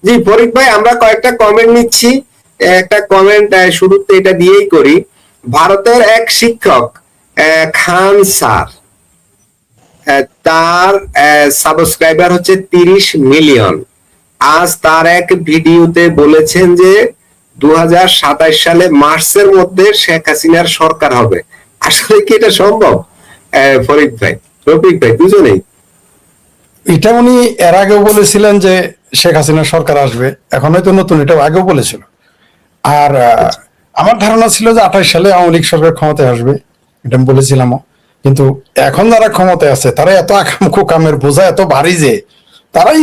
জি ফরিদ ভাই, আমরা কয়েকটা কমেন্ট নিচ্ছি। একটা কমেন্ট শুরুতে এটা দিয়েই করি। ভারতের এক শিক্ষক খান স্যার, তার সাবস্ক্রাইবার হচ্ছে 30 মিলিয়ন। আজ তার এক ভিডিওতে বলেছেন যে 2027 সালে মার্চের মধ্যে শেখ হাসিনার সরকার হবে। আসলে কি এটা সম্ভব? ফরিদ ভাই, রফিক ভাই, দুজনেই। এটা উনি এর আগেও বলেছিলেন যে শেখ হাসিনার সরকার আসবে, এখন হয়তো নতুন, এটা আগেও বলেছিল। আর আমার ধারণা ছিল যে 28 সালে আওয়ামী লীগ সরকার ক্ষমতায় আসবে, এটা আমি বলেছিলামও। কিন্তু এখন যারা ক্ষমতায় আছে তারা এত আকামুখো কামের বোঝা এত ভারী যে তারাই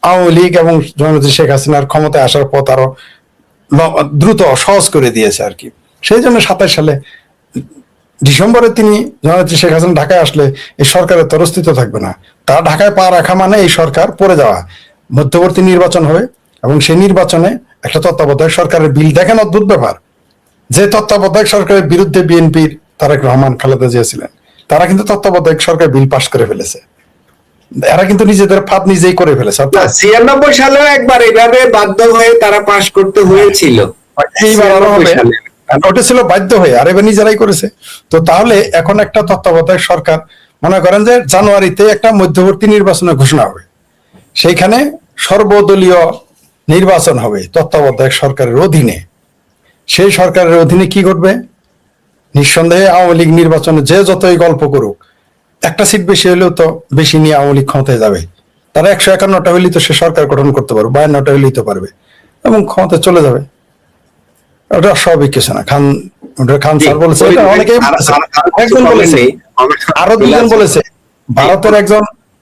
আওয়ামী লীগ এবং জননেত্রী শেখ হাসিনার ক্ষমতায় আসার পথ আরো দ্রুত সহজ করে দিয়েছে আর কি। সেই জন্য 27 সালে ডিসেম্বরে তিনি জননেত্রী শেখ হাসিনা ঢাকায় আসলে এই সরকারের তোর অস্তিত্ব থাকবে না। তার ঢাকায় পা রাখা মানে এই সরকার পড়ে যাওয়া। মধ্যবর্তী নির্বাচন হবে এবং সেই নির্বাচনে একটা তত্ত্বাবধায়ক সরকারের বিল, দেখেন অদ্ভুত ব্যাপার, যে তত্ত্বাবধায়ক সরকারের বিরুদ্ধে বিএনপির তারেক রহমান, খালেদা জিয়া ছিলেন, তারা কিন্তু তত্ত্বাবধায়ক সরকার বিল পাশ করে ফেলেছে। এরা কিন্তু নিজেদের ফাঁদ নিজেই করে ফেলেছে। 96 সালেও একবার এভাবে বাধ্য হয়ে তারা পাশ করতে হয়েছিল। এইবার আরো হবে, ওটা ছিল বাধ্য হয়ে, আর এবার নিজেরাই করেছে। তো তাহলে এখন একটা তত্ত্বাবধায়ক সরকার, মনে করেন যে জানুয়ারিতে একটা মধ্যবর্তী নির্বাচনের ঘোষণা হবে, সেইখানে সর্বদলীয় নির্বাচন হবে তত্ত্বাবধায়ক সরকারের অধীনে। সেই সরকারের অধীনে কি ঘটবে? নিঃসন্দেহে আওয়ামী লীগ নির্বাচনে যে যতই গল্প করুক, একটা সিট বেশি হলেও তো বেশি নিয়ে আওয়ামী লীগ ক্ষমতায় যাবে। তারা 151টা হইলেই তো সে সরকার গঠন করতে পারবে, 52টা হইলেই তো পারবে, এবং ক্ষমতায় চলে যাবে। ওটা অস্বাভাবিক কিছু না। খান স্যার বলেছে, অনেকেই একজন বলেছে, আরো দুজন বলেছে।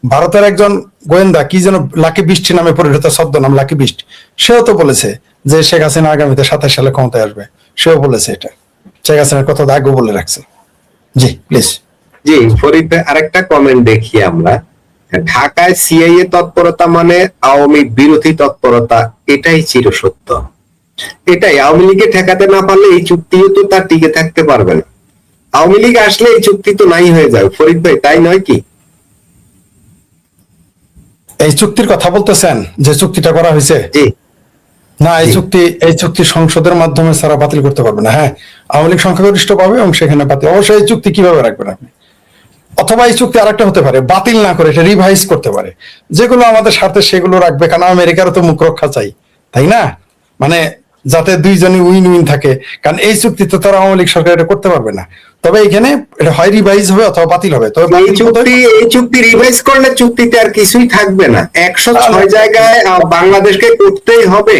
ভারতের একজন গোয়েন্দা, কি যেন লাকি বৃষ্টি নামে পরিচিত ছদ্মনাম লাকি বৃষ্টি, সেও তো বলেছে যে শেখ হাসিনা আগামীতে 27 সালে ক্ষমতায় আসবে। সেও বলেছে এটা, শেখ হাসিনার কথা আগেও বলে রাখছে। জি প্লিজ। জি ফরিদ ভাই, আরেকটা কমেন্ট দেখি আমরা। ঢাকায় সিআইএ তৎপরতা মানে আওয়ামী বিরোধী তৎপরতা, এটাই চিরসত্য। এটাই, আওয়ামী লীগকে ঠেকাতে না পারলে এই চুক্তিও তো তার টিকে থাকতে পারবে না। আওয়ামী লীগ আসলে এই চুক্তি তো নাই হয়ে যাবে। ফরিদ ভাই, তাই নয় কি? এই চুক্তির কথা বলতেছেন, যে চুক্তিটা করা হয়েছে? জি না, এই চুক্তি সংসদের মাধ্যমে সারা বাতিল করতে পারবে না। হ্যাঁ, আওয়ামী লীগ সংখ্যাগরিষ্ঠ পাবে এবং সেখানে বাতিল। অবশ্যই এই চুক্তি কিভাবে রাখবেন আপনি? অথবা এই চুক্তি আরেকটা হতে পারে, বাতিল না করে এটা রিভাইজ করতে পারে, যেগুলো আমাদের স্বার্থে সেগুলো রাখবে। কারণ আমেরিকারও তো মুখ রক্ষা চাই, তাই না? মানে যাতে দুইজনই উইন উইন থাকে। কারণ এই চুক্তিতে তারা আওয়ামী লীগ সরকার এটা করতে পারবে না। তবে এখানে এটা হয় রিভাইজ হবে অথবা বাতিল হবে। তবে এই চুক্তি রিভাইজ করলে চুক্তিতে আর কিছুই থাকবে না। 106 জায়গায় বাংলাদেশকে করতেই হবে।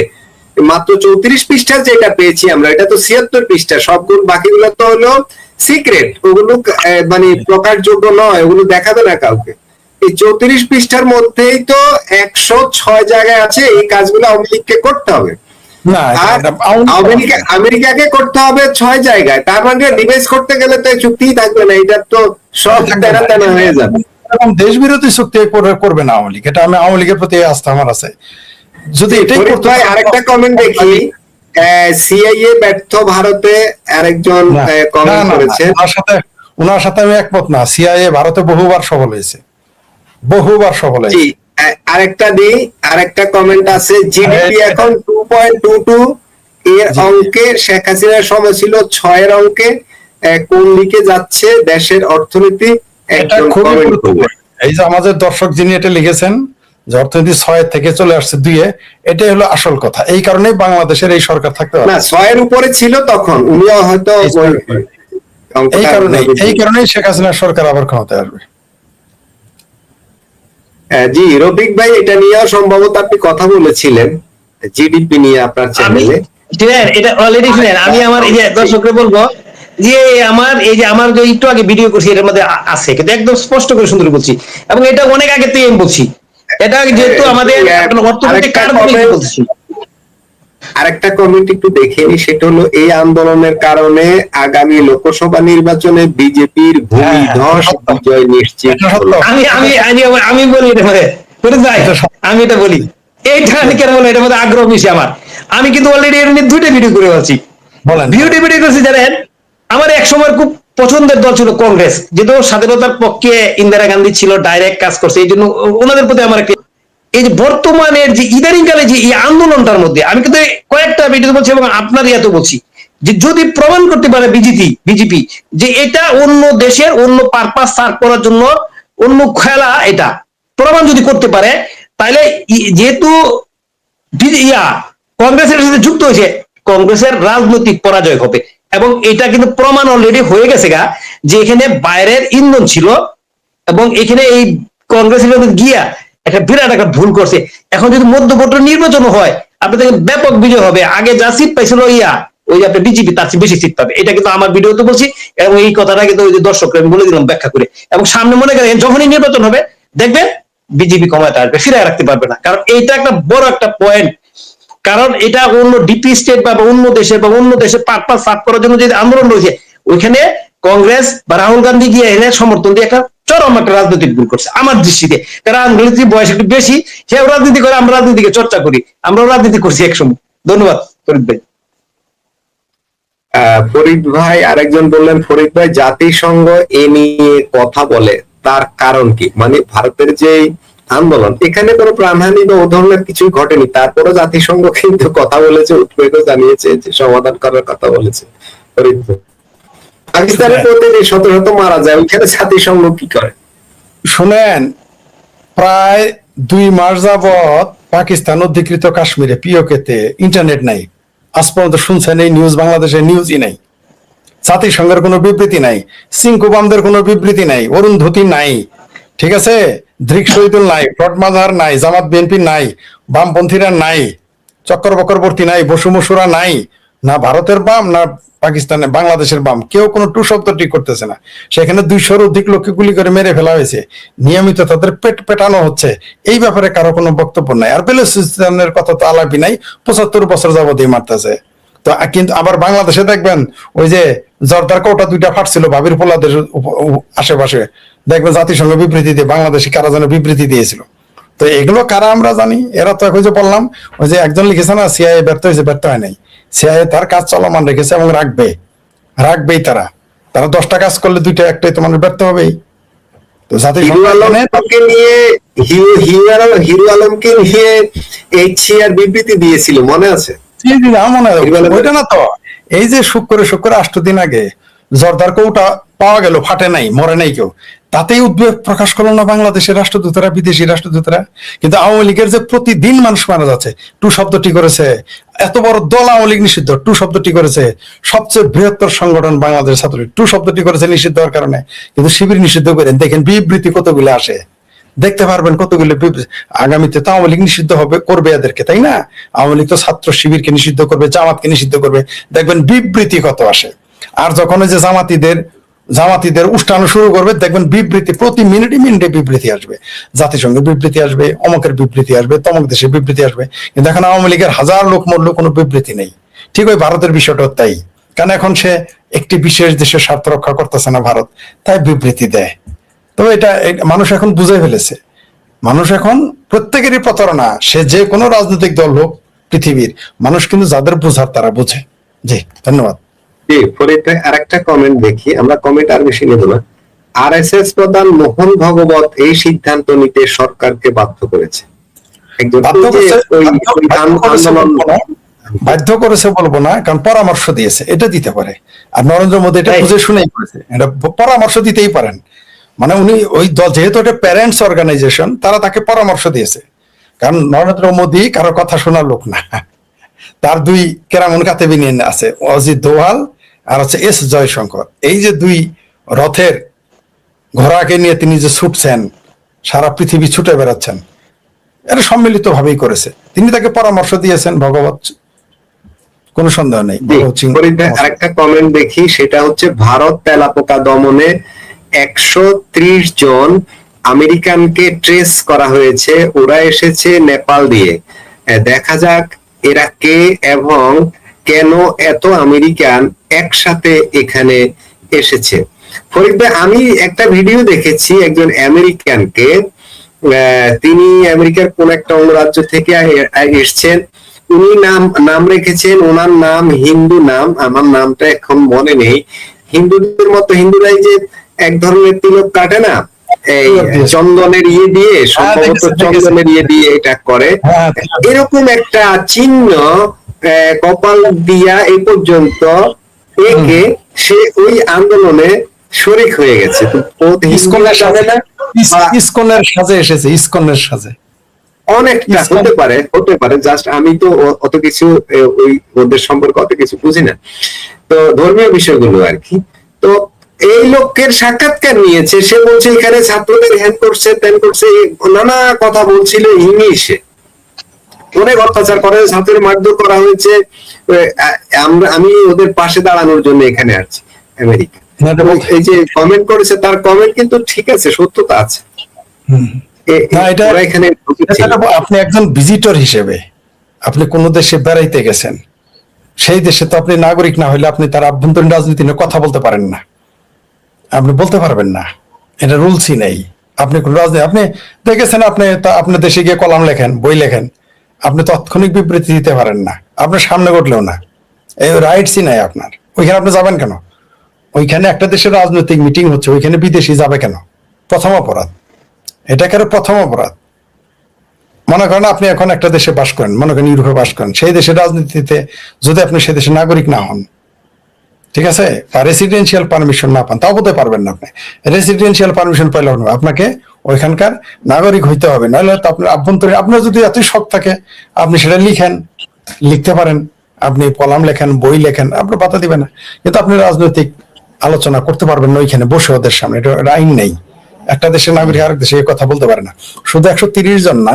মাত্র 34 পৃষ্ঠা যেটা পেয়েছি আমরা, এটা তো 76 পৃষ্ঠা। সবগুলো বাকিগুলো তো হলো সিক্রেট, ওগুলো মানে প্রকাশযোগ্য নয়, ওগুলো দেখাবে না কাউকে। এই 34 পৃষ্ঠার মধ্যেই তো 106 জায়গায় আছে এই কাজগুলো আওয়ামী লীগকে করতে হবে। আমেরিকাকে করতে হবে 6 জায়গায়। তার মানে রিভাইজ করতে গেলে তো চুক্তি থাকবে না, এটা তো সব তেনা তেনা হয়ে যাবে। দেশ বিরোধী চুক্তি করবে না আওয়ামী লীগ, এটা আমি আওয়ামী লীগের প্রতি আস্থা আমার আছে। যদি এটাই করতে হয়। আরেকটা কমেন্ট দেখি, সিআইএ ব্যর্থ ভারতে আরেকজন কমেন্ট করেছে। ওনার সাথে আমি একমত না। সিআইএ ভারতে বহুবার সফল হয়েছে, বহুবার সফল হয়েছে। আরেকটা কমেন্ট আছে, জিডিপি এখন 2.22 এর অঙ্কে, শেখ হাসিনার সময় ছিল 6 এর অঙ্কে। কোন দিকে যাচ্ছে দেশের অর্থনীতি? এটা খুবই গুরুত্বপূর্ণ। এই যে আমাদের দর্শক যিনি এটা লিখেছেন যে অর্থনীতি 6 থেকে চলে আসছে 2 এ, এটাই হলো আসল কথা। এই কারণেই বাংলাদেশের এই সরকার থাকতে পারে না। 6 এর উপরে ছিল তখন, উনিও হয়তো এই কারণেই শেখ হাসিনার সরকার আবার ক্ষমতায় আসবে। জি রফিক ভাই, এটা নিয়েও সম্ভবত আপনি কথা বলেছিলেন, জিডিপি নিয়ে আপনার চ্যানেলে। এটা অলরেডি শুনেন, আমি আমার এই যে দর্শককে বলবো যে আমার যে একটু আগে ভিডিও করছি এটার মধ্যে আছে, কিন্তু একদম স্পষ্ট করে সুন্দর বলছি, এবং এটা অনেক আগে থেকে আমি বলছি। এটা যেহেতু আমাদের অর্থনৈতিক কারণ বলছি। আরেকটা কমেন্ট একটু দেখে নি, সেটা হলো এই আন্দোলনের কারণে আগামী লোকসভা নির্বাচনে বিজেপির ভূমিধস বিজয় নিশ্চিত। আমি বলি আমি এটা বলি, এইটা আমি কেন বলি, এটার মধ্যে আগ্রহ বেশি আমার। আমি কিন্তু অলরেডি এর নিয়ে 2টা ভিডিও করে আছি। ভিডিও করছি জানেন, আমার এক সময় খুব পছন্দের দল ছিল কংগ্রেস, যেহেতু স্বাধীনতার পক্ষে ইন্দিরা গান্ধী ছিল, ডাইরেক্ট কাজ করছে, এই জন্য ওনাদের প্রতি আমার একটা এই যে বর্তমানের যে ইদানিংকালে যে এই আন্দোলনটার মধ্যে আমি কিন্তু কয়েকটা ভিডিওতে বলছি এবং আপনার ইয়াতে বলছি যে যদি প্রমাণ করতে পারে বিজেপি যে এটা অন্য দেশের অন্য পারপাস সার্ভ করার জন্য অন্য খেলা, এটা প্রমাণ যদি করতে পারে, তাহলে যেহেতু কংগ্রেসের সাথে যুক্ত হয়েছে, কংগ্রেসের রাজনৈতিক পরাজয় হবে। এবং এটা কিন্তু প্রমাণ অলরেডি হয়ে গেছে গা, যে এখানে বাইরের ইন্ধন ছিল এবং এখানে এই কংগ্রেসের গিয়া একটা বিরাট একটা ভুল করছে। এখন যদি মধ্যবর্তী নির্বাচন হয়, আপনি দেখেন ব্যাপক বিজয় হবে। আগে যা সিট পাইছিল ওই যে আপনার বিজেপি তার চেয়ে বেশি সিট পাবে। এটা কিন্তু আমার ভিডিওতে বলছি এবং এই কথাটা কিন্তু ওই যে দর্শকরা আমি বলে দিলাম ব্যাখ্যা করে। এবং সামনে মনে করেন যখনই নির্বাচন হবে দেখবেন বিজেপি ক্ষমতা আসবে, ফিরে রাখতে পারবে না। কারণ এইটা একটা বড় একটা পয়েন্ট। কারণ এটা অন্য ডিপি স্টেট বা অন্য দেশে পারপাস সার্ভ করার জন্য যে আন্দোলন রয়েছে, ওইখানে কংগ্রেস বা রাহুল গান্ধী গিয়ে এনে সমর্থন দিয়ে একটা চরম একটা রাজনৈতিক ভুল করছে আমার দৃষ্টিতে। কারণ রাজনীতির বয়স একটু বেশি, সেও রাজনীতি করে, আমরা রাজনীতিকে চর্চা করি, আমরাও রাজনীতি করছি একসময়। ধন্যবাদ ফরিদ ভাই। ফরিদ ভাই আরেকজন বললেন, ফরিদ ভাই জাতিসংঘ এ নিয়ে কথা বলে, তার কারণ কি? মানে ভারতের যে আন্দোলন, এখানে কোনো প্রাণহানি বা ও ধরনের কিছু ঘটেনি, তারপরও জাতিসংঘ কিন্তু কথা বলেছে, উদ্বেগও জানিয়েছে, যে সমাধান করার কথা বলেছে। ফরিদ ভাই, পাকিস্তানের প্রতিদিন শত শত মারা যায়, ওইখানে জাতিসংঘ কি করে? শুনেন, প্রায় 2 মাস যাবৎ পাকিস্তান অধিকৃত কাশ্মীরে পিওকেতে ইন্টারনেট নাই। আজ পর্যন্ত শুনছেন এই নিউজ? বাংলাদেশে নিউজই নাই, জাতিসংঘের কোনো বিবৃতি নাই, সিংকুবামদের কোনো বিবৃতি নাই, অরুন্ধতী নাই, ঠিক আছে, দৃক শহীদুল নাই, ফ্রড মাজার নাই, জামাত বিএনপি নাই, বামপন্থীরা নাই, চক্কর বকরবর্তী নাই, বসু মসুরা নাই, না ভারতের বাম না পাকিস্তানে বাংলাদেশের বাম, কেউ কোনো টু শব্দ ঠিক করতেছে না। সেখানে 200-র অধিক লোককে গুলি করে মেরে ফেলা হয়েছে, নিয়মিত তাদের পেটানো হচ্ছে, এই ব্যাপারে কারো কোনো বক্তব্য নাই। আর বেলুচিস্তানের কথা তো আলাপই নাই, 75 বছর যাবতীয় মারতেছে। তো কিন্তু আবার বাংলাদেশে দেখবেন ওই যে জর্দার কৌটা 2টা ফাটছিল ভাবির পোলাদের আশেপাশে, দেখবেন জাতিসংঘ বিবৃতি দিয়ে বাংলাদেশে কারা যেন বিবৃতি দিয়েছিল। তো এগুলো কারা আমরা জানি? এরা তো এখন যে বললাম, ওই যে একজন লিখেছে না, সিআইএ ব্যর্থ হয়েছে, ব্যর্থ হয় নাই। সিআইএ তার কাজ চলমান রেখেছে এবং রাখবেই। তারা 10টা কাজ করলে 2টা একটাই তোমার ব্যর্থ হবেই। তো জাতিসংঘ হিরো আলমকে নিয়ে HCR বিবৃতি দিয়েছিল, মনে আছে? মনে হয় ওইটা না তো, এই যে শুক্র 8 দিন আগে জর্দার কৌটা পাওয়া গেল, ফাটে নাই, মরে নাই কেউ, তাতেই উদ্বেগ প্রকাশ করলো না বাংলাদেশের রাষ্ট্রদূতরা, বিদেশি রাষ্ট্রদূতরা? কিন্তু আওয়ামী লীগের যে প্রতিদিন মানুষ মারা যাচ্ছে, টু শব্দটি করেছে, এত বড় দল আওয়ামী লীগ নিষিদ্ধ, টু শব্দটি করেছে, সবচেয়ে বৃহত্তর সংগঠন বাংলাদেশ ছাত্রলীগ, টু শব্দটি করেছে নিষিদ্ধ হওয়ার কারণে, কিন্তু শিবির নিষিদ্ধ করেন। দেখেন বিবৃতি কতগুলো আসে, দেখতে পারবেন কতগুলো। আগামীতে তো আওয়ামী লীগ নিষিদ্ধ করবে এদেরকে, তাই না? আওয়ামী লীগ তো ছাত্র শিবিরকে নিষিদ্ধ করবে, জামাতকে নিষিদ্ধ করবে, দেখবেন বিবৃতি কত আসে। আর যখন ওই যে জামাতিদের উষ্টানো শুরু করবে, দেখবেন বিবৃতি প্রতি মিনিটে বিবৃতি আসবে, জাতিসংঘের বিবৃতি আসবে, অমকের বিবৃতি আসবে, তমক দেশের বিবৃতি আসবে। কিন্তু এখন আওয়ামী লীগের 1000 লোক মরল, কোনো বিবৃতি নেই। ঠিক ওই ভারতের বিষয়টা তাই, কারণ এখন সে একটি বিশেষ দেশের স্বার্থ রক্ষা করতেছে না ভারত, তাই বিবৃতি দেয়। তবে এটা মানুষ এখন বুঝে ফেলেছে, মানুষ এখন প্রত্যেকেরই প্রতারণা, সে যে কোনো রাজনৈতিক দল হোক পৃথিবীর, মানুষ কিন্তু যাদের বোঝার তারা বোঝে। জি, ধন্যবাদ। জি, ফরিদ ভাই আরেকটা কমেন্ট দেখি, আমরা কমেন্ট আর বেশি নেব না। RSS প্রধান মোহন ভগবত এই সিদ্ধান্ত নিতে সরকারকে বাধ্য করেছে। বাধ্য করেছে বলবো না, কারণ পরামর্শ দিয়েছে, এটা দিতে পারে। আর নরেন্দ্র মোদী এটা বুঝে শুনেই করেছে, এটা পরামর্শ দিতেই পারেন। মানে উনি ওই দল, যেহেতু এটা প্যারেন্টস অর্গানাইজেশন, তারা তাকে পরামর্শ দিয়েছে। কারণ নরেন্দ্র মোদী কারো কথা শোনার লোক না, তার 2 কেরামন কাতেবিন আছে, অজিত দোভাল আর হচ্ছে S জয়শঙ্কর। এই যে 2 রথের ঘোড়াকে নিয়ে তিনি যে ছুটছেন, সারা পৃথিবী ছুটে বেড়াচ্ছেন, এটা সম্মিলিত ভাবেই করেছে। তিনি তাকে পরামর্শ দিয়েছেন, ভগবত, কোনো সন্দেহ নেই। আরেকটা কমেন্ট দেখি, সেটা হচ্ছে ভারত তেলাপোকা দমনে 130 জন আমেরিকানকে ট্রেস করা হয়েছে, ওরা এসেছে নেপাল দিয়ে। দেখা যাক এরা কে এবং কেন এত আমেরিকান একসাথে এখানে এসেছে। ফরিদ ভাই, আমি একটা ভিডিও দেখেছি একজন আমেরিকানকে, তিনি আমেরিকার কোন একটা অঙ্গরাজ্য থেকে এসছেন, উনি নাম রেখেছেন, ওনার নাম হিন্দু নাম, আমার নামটা এখন মনে নেই। হিন্দুদের মতো হিন্দুরাই যে এক ধরনের তিলক কাটে না, এই চন্দনের ইয়ে দিয়ে, সম্ভবত দেখেছি। চন্দনের ইয়ে দিয়ে এটা করে। হ্যাঁ, এরকম একটা চিহ্ন কপাল দিয়া এই পর্যন্ত একে সে ওই আন্দোলনে শরিক হয়ে গেছে। তো ও তো হিন্দুরা জানে না, বা ইসকনের সাজে এসেছে, ইসকনের সাজে। অনেকটা হতে পারে জাস্ট আমি তো অত কিছু ওই ওদের সম্পর্কে অত কিছু বুঝি না, তো ধর্মীয় বিষয়গুলো আর কি। তো এই লোকের সাক্ষাৎকার নিয়েছে, সে বলছে এখানে ছাত্রদের হ্যান করছে ত্যান করছে, নানা কথা বলছিল ইংলিশে, অনেক অত্যাচার করে, ছাত্রের মারধর করা হয়েছে। আমি ওদের পাশে দাঁড়ানোর জন্য এখানে আসছি আমেরিকা। এই যে কমেন্ট করেছে, তার কমেন্ট কিন্তু ঠিক আছে, সত্যতা আছে। না, এটা ওরা এখানে আপনি একজন ভিজিটর হিসেবে আপনি কোন দেশে বেড়াইতে গেছেন, সেই দেশে তো আপনি নাগরিক না হলে আপনি তার আভ্যন্তরীণ রাজনীতি নিয়ে কথা বলতে পারেন না, আপনি বলতে পারবেন না, এটা রুলসই নেই। আপনি কোন রাজনীতি আপনি দেখেছেন, আপনার দেশে গিয়ে কলাম লেখেন, বই লেখেন, আপনি তাৎক্ষণিক বিবৃতি দিতে পারেন না, আপনার সামনে ঘটলেও না, এই রাইটসই নাই আপনার। ওইখানে আপনি যাবেন কেন? ওইখানে একটা দেশের রাজনৈতিক মিটিং হচ্ছে, ওইখানে বিদেশি যাবে কেন? প্রথম অপরাধ, এটা কেন প্রথম অপরাধ। মনে করেন আপনি এখন একটা দেশে বাস করেন, মনে করেন ইউরোপে বাস করেন, সেই দেশের রাজনীতিতে যদি আপনি সেই দেশের নাগরিক না হন, ঠিক আছে, বা রেসিডেন্সিয়াল পারমিশন না পান, তাও বলতে পারবেন না। আপনি রেসিডেন্সিয়াল পারমিশন পাইলে হবে না, আপনাকে ওইখানকার নাগরিক হইতে হবে, নাহলে তো আপনার আভ্যন্তরীণ, আপনার যদি এতই শখ থাকে আপনি সেটা লিখতে পারেন, আপনি কলাম লেখেন, বই লেখেন, আপনার বাধা দিবে না, কিন্তু আপনি রাজনৈতিক আলোচনা করতে পারবেন না ওইখানে বসে ওদের সামনে, এটা আইন নেই। একটা দেশের নাগরিক আরেক দেশে এই কথা বলতে পারে না। শুধু 130 জন না,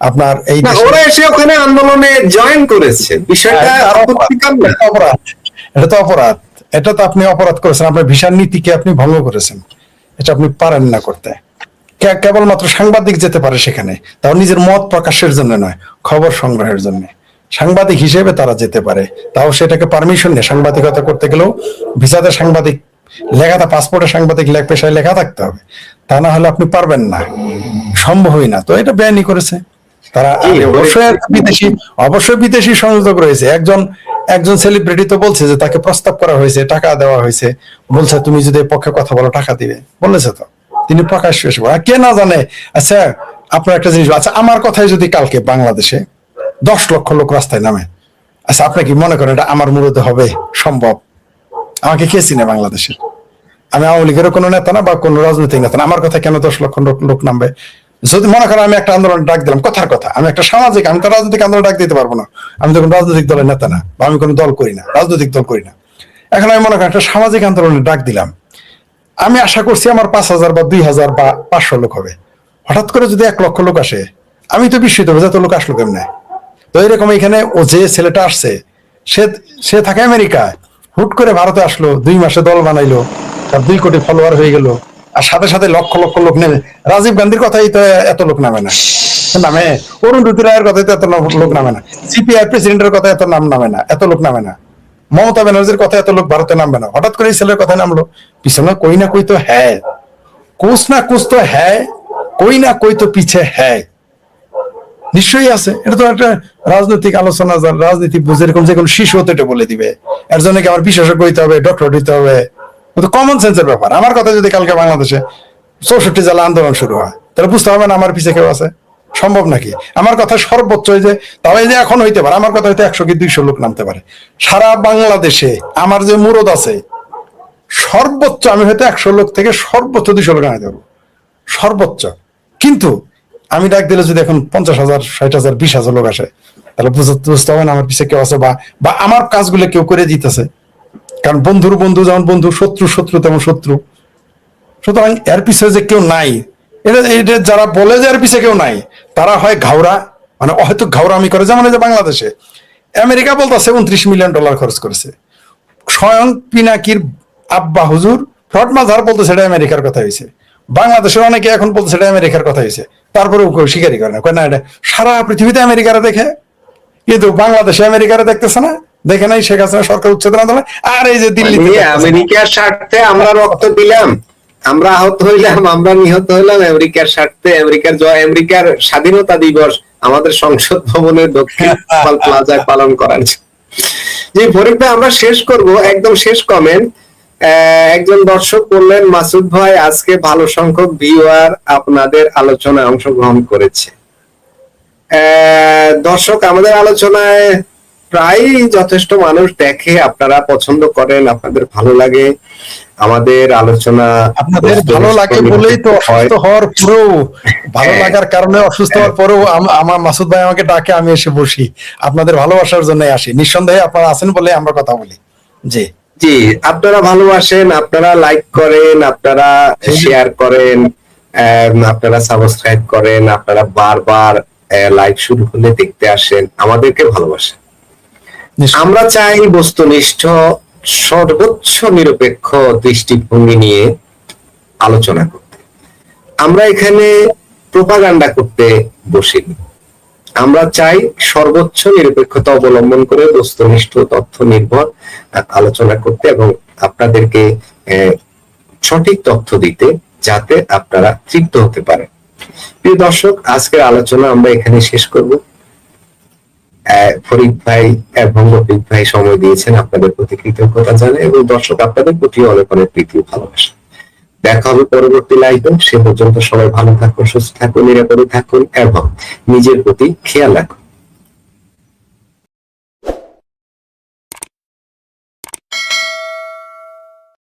আপনার এই ওরা এসে ওখানে আন্দোলনে জয়েন করেছে, বিষয়টা আপত্তিকর না? অপরাধ, এটা তো অপরাধ, এটা তো আপনি অপরাধ করেছেন, আপনার ভিসার নীতিকে আপনি ভঙ্গ করেছেন, এটা আপনি পারেন না করতে। কেবলমাত্র সাংবাদিক যেতে পারে সেখানে, তাও নিজের মত প্রকাশের জন্য নয়, খবর সংগ্রহের জন্য। সাংবাদিক হিসেবে তারা যেতে পারে, তাও সেটাকে পারমিশন নেই। সাংবাদিকতা করতে গেলেও ভিসাতে সাংবাদিক লেখাটা, পাসপোর্টে সাংবাদিক পেশায় লেখা থাকতে হবে, তা না হলে আপনি পারবেন না, সম্ভবই না। তো এটা বেআইনি করেছে তারা। অবশ্যই বিদেশি সংযোগ রয়েছে। একজন সেলিব্রিটি তো বলছে যে তাকে প্রস্তাব করা হয়েছে, টাকা দেওয়া হয়েছে, বলছে তুমি যদি পক্ষে কথা বলো টাকা দিবে, বলেছে তো, তিনি প্রকাশ্য এসে কে না জানে। আচ্ছা, আপনার একটা জিনিস, আচ্ছা আমার কথাই যদি কালকে বাংলাদেশে 10 লক্ষ লোক রাস্তায় নামে, আচ্ছা আপনি কি মনে করেন এটা আমার মুরুদে হবে সম্ভব? আমাকে কে চিনে বাংলাদেশে? আমি আওয়ামী লীগের কোনো নেতা না বা কোনো রাজনৈতিক নেতা না, আমার কথা কেন 10 লক্ষ লোক নামবে? যদি মনে করেন আমি একটা আন্দোলন ডাক দিলাম, কথার কথা, আমি একটা সামাজিক, আমি তো রাজনৈতিক আন্দোলন ডাক দিতে পারবো না, আমি তো কোনো রাজনৈতিক দলের নেতা না, বা আমি কোনো দল করি না, রাজনৈতিক দল করি না। এখন আমি মনে করেন একটা সামাজিক আন্দোলনে ডাক দিলাম, আমি আশা করছি আমার 5000 বা 2000 বা 500 লোক হবে। হঠাৎ করে যদি 1 লক্ষ লোক আসে, আমি তো বিস্মিত হবো, যত লোক আসলো কেমনে। তো এরকম এখানে ও যে ছেলেটা আসছে, সে থাকে আমেরিকায়, হুট করে ভারতে আসলো, 2 মাসে দল বানাইলো, তার 2 কোটি ফলোয়ার হয়ে গেল, আর সাথে সাথে লক্ষ লক্ষ লোক নেমে। রাজীব গান্ধীর কথাই তো এত লোক নামে না, নামে অরুন্ধতী রায়ের কথাই তো এত লোক নামে না, সিপিআই প্রেসিডেন্টের কথা এত নামে না, এত লোক নামে না, মমতা ব্যানার্জির কথা এত লোক ভারতে নামবে না। হঠাৎ করে এই ছেলের কথা নামলো, পিছনে কই না কই তো হ্যাঁ, কুছ না কুছ তো হ্যাঁ, কই না কই তো পিছে হ্যাঁ, নিশ্চয়ই আছে। এটা তো একটা রাজনৈতিক আলোচনা, রাজনীতি বুঝে এরকম যে কোনো শিশু হতে এটা বলে দিবে, এর জন্য কি আমার বিশেষজ্ঞ হইতে হবে, ডক্টর হইতে হবে? কমন সেন্সের ব্যাপার। আমার কথা যদি কালকে বাংলাদেশে 64 জেলা আন্দোলন শুরু হয়, তাহলে বুঝতে হবে না আমার পিছে কেউ আছে? সম্ভব নাকি? আমার কথা সর্বোচ্চ যে, তাহলে যে এখন হইতে পারে, আমার কথা হইতে 100 কি 200 লোক নামতে পারে। সারা বাংলাদেশে আমার যে মুরদ আছে, সর্বোচ্চ আমি হয়তো 100 লোক থেকে সর্বোচ্চ 200 লোক আনাতে পারবো, সর্বোচ্চ। কিন্তু আমি ডাক দিলে যদি এখন 50,000, 60,000, 20,000 লোক আসে, তাহলে বুঝতে হবে না আমার পিছিয়ে কেউ আছে, বা আমার কাজগুলো কেউ করে দিতেছে। কারণ বন্ধুর বন্ধু যেমন বন্ধু, শত্রু তেমন শত্রু। সুতরাং এর পিছিয়ে যে কেউ নাই, এটা যারা বলে যে এর পিছিয়ে কেউ নাই, তারা হয় ঘাওড়া, মানে হয়তো ঘাওড়ামি করে। যেমন যে বাংলাদেশে আমেরিকা বলতেছে $29 মিলিয়ন খরচ করেছে, স্বয়ং পিনাকির আব্বা হুজুর ফ্রড মাঝার বলতে সেটা আমেরিকার কথা হয়েছে, বাংলাদেশের অনেকে এখন বলতে সেটা আমেরিকার কথা হয়েছে, তারপরে স্বীকারই করে না, কয় না এটা সারা পৃথিবীতে আমেরিকারা দেখে, কিন্তু বাংলাদেশে আমেরিকারা দেখতেছে না, দেখে নাই শেখ হাসিনা সরকার উচ্ছেদন আন্দোলন। আর এই যে দিল্লিতে আমেরিকার স্বার্থে আমরা রক্ত দিলাম, আমরা আহত হইলাম, আমরা নিহত হইলাম আমেরিকার স্বার্থে। আমেরিকার স্বাধীনতা দিবস আমাদের সংসদ ভবনের দক্ষিণ প্লাজায় পালন করার। যে ফরিদ ভাই, আমরা শেষ করব, একদম শেষ কমেন্ট একজন দর্শক বললেন, মাসুদ ভাই আজকে ভালো সংখ্যক ভিউয়ার আপনাদের আলোচনায় অংশগ্রহণ করেছে। দর্শক, আমাদের আলোচনায় প্রায় যথেষ্ট মানুষ দেখে, আপনারা পছন্দ করেন, আপনাদের ভালো লাগে আমাদের আলোচনা। আপনাদের ভালো লাগে বলেই তো অসুস্থ হওয়ার পরেও, ভালো লাগার কারণে অসুস্থ হওয়ার পরেও আমার মাসুদ ভাই আমাকে ডাকে, আমি এসে বসি, আপনাদের ভালোবাসার জন্য আসি। নিঃসন্দেহে আপনারা আছেন বলে আমরা কথা বলি। জি জি, আপনারা ভালোবাসেন, আপনারা লাইক করেন, আপনারা শেয়ার করেন, আপনারা সাবস্ক্রাইব করেন, আপনারা বারবার লাইভ শুরু হলে দেখতে আসেন, আমাদেরকে ভালোবাসেন। আমরা চাই বস্তুনিষ্ঠ সর্বোচ্চ নিরপেক্ষ দৃষ্টিভঙ্গি নিয়ে আলোচনা করতে। আমরা এখানে প্রোপাগান্ডা করতে বসিনি। আমরা চাই সর্বোচ্চ নিরপেক্ষতা অবলম্বন করে বস্তুনিষ্ঠ তথ্য নির্ভর আলোচনা করতে এবং আপনাদেরকে সঠিক তথ্য দিতে, যাতে আপনারা তৃপ্ত হতে পারেন। প্রিয় দর্শক, আজকের আলোচনা আমরা এখানে শেষ করব। ফরিদ ভাই এবং রফিক ভাই সময় দিয়েছেন, আপনাদের প্রতি কৃতজ্ঞতা জানাই, এবং দর্শক আপনাদের প্রতি অনেক অনেক প্রীতি ও ভালোবাসা। দেখা হবে পরবর্তী লাইভে। সে পর্যন্ত সবাই ভালো থাকুন, সুস্থ থাকুন, নিরাপদে থাকুন এবং নিজের প্রতি খেয়াল রাখুন।